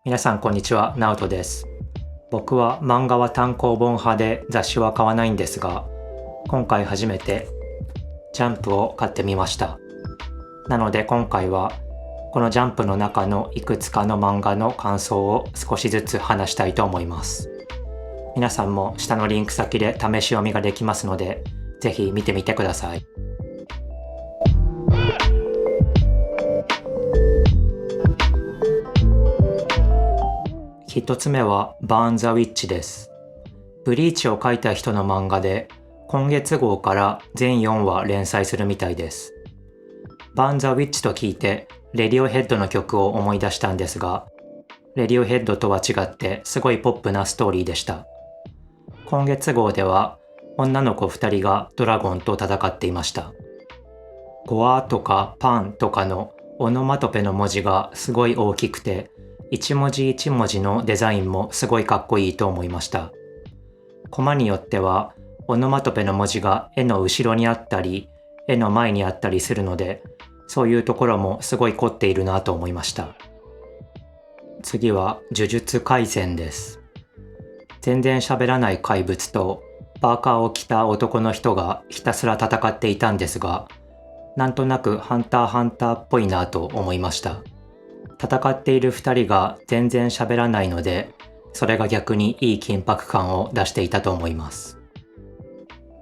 皆さんこんにちは、ナオトです。僕は漫画は単行本派で雑誌は買わないんですが、今回初めてジャンプを買ってみました。なので今回はこのジャンプの中のいくつかの漫画の感想を少しずつ話したいと思います。皆さんも下のリンク先で試し読みができますので、ぜひ見てみてください。一つ目はバーン・ザ・ウィッチです。ブリーチを描いた人の漫画で、今月号から全4話連載するみたいです。バーン・ザ・ウィッチと聞いて、レディオヘッドの曲を思い出したんですが、レディオヘッドとは違ってすごいポップなストーリーでした。今月号では、女の子2人がドラゴンと戦っていました。ゴアとかパンとかのオノマトペの文字がすごい大きくて、一文字一文字のデザインもすごいかっこいいと思いました。コマによってはオノマトペの文字が絵の後ろにあったり絵の前にあったりするので、そういうところもすごい凝っているなと思いました。次は呪術廻戦です。全然喋らない怪物とパーカーを着た男の人がひたすら戦っていたんですが、なんとなくハンターハンターっぽいなと思いました。戦っている2人が全然喋らないので、それが逆にいい緊迫感を出していたと思います。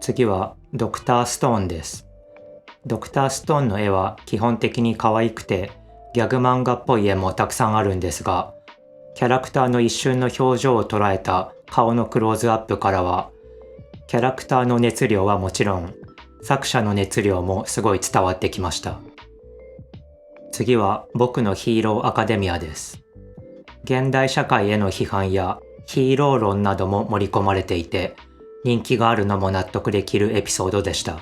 次はドクターストーンです。ドクターストーンの絵は基本的に可愛くて、ギャグ漫画っぽい絵もたくさんあるんですが、キャラクターの一瞬の表情を捉えた顔のクローズアップからは、キャラクターの熱量はもちろん、作者の熱量もすごい伝わってきました。次は僕のヒーローアカデミアです。現代社会への批判やヒーロー論なども盛り込まれていて、人気があるのも納得できるエピソードでした。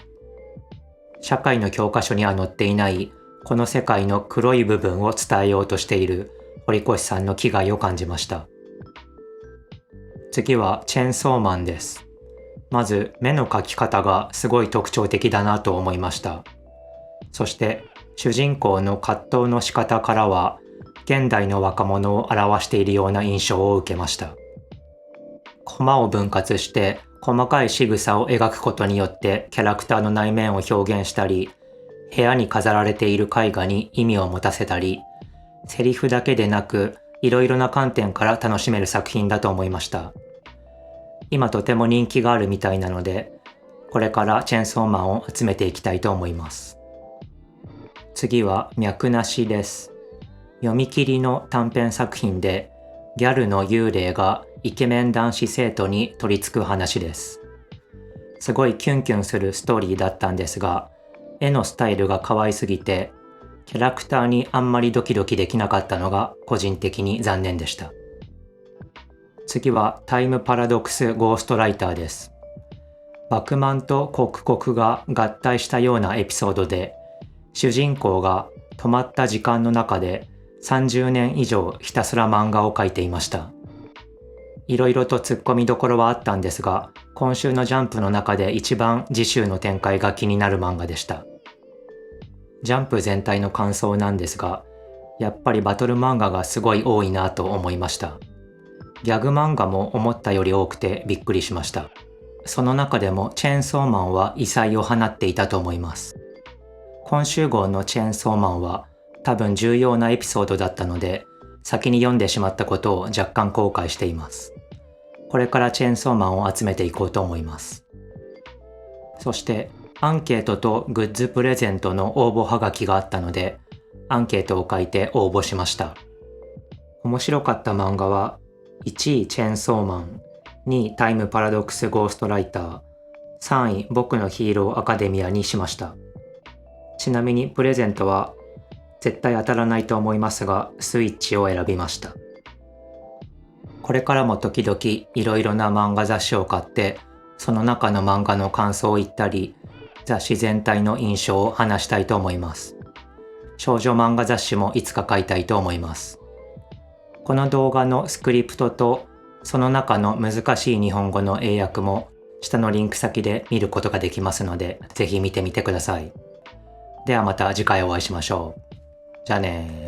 社会の教科書には載っていないこの世界の黒い部分を伝えようとしている堀越さんの気概を感じました。次はチェンソーマンです。まず目の描き方がすごい特徴的だなと思いました。そして主人公の葛藤の仕方からは、現代の若者を表しているような印象を受けました。コマを分割して細かい仕草を描くことによってキャラクターの内面を表現したり、部屋に飾られている絵画に意味を持たせたり、セリフだけでなくいろいろな観点から楽しめる作品だと思いました。今とても人気があるみたいなので、これからチェンソーマンを集めていきたいと思います。次は脈なしです。読み切りの短編作品で、ギャルの幽霊がイケメン男子生徒に取り付く話です。すごいキュンキュンするストーリーだったんですが、絵のスタイルが可愛すぎて、キャラクターにあんまりドキドキできなかったのが個人的に残念でした。次はタイムパラドックスゴーストライターです。バクマンとコクコクが合体したようなエピソードで、主人公が止まった時間の中で30年以上ひたすら漫画を描いていました。いろいろと突っ込みどころはあったんですが、今週のジャンプの中で一番次週の展開が気になる漫画でした。ジャンプ全体の感想なんですが、やっぱりバトル漫画がすごい多いなと思いました。ギャグ漫画も思ったより多くてびっくりしました。その中でもチェーンソーマンは異彩を放っていたと思います。今週号のチェーンソーマンは多分重要なエピソードだったので、先に読んでしまったことを若干後悔しています。これからチェーンソーマンを集めていこうと思います。そしてアンケートとグッズプレゼントの応募はがきがあったので、アンケートを書いて応募しました。面白かった漫画は1位チェーンソーマン、2位タイムパラドックスゴーストライター、3位僕のヒーローアカデミアにしました。ちなみにプレゼントは絶対当たらないと思いますが、スイッチを選びました。これからも時々いろいろな漫画雑誌を買って、その中の漫画の感想を言ったり、雑誌全体の印象を話したいと思います。少女漫画雑誌もいつか買いたいと思います。この動画のスクリプトとその中の難しい日本語の英訳も下のリンク先で見ることができますので、ぜひ見てみてください。ではまた次回お会いしましょう。じゃあねー。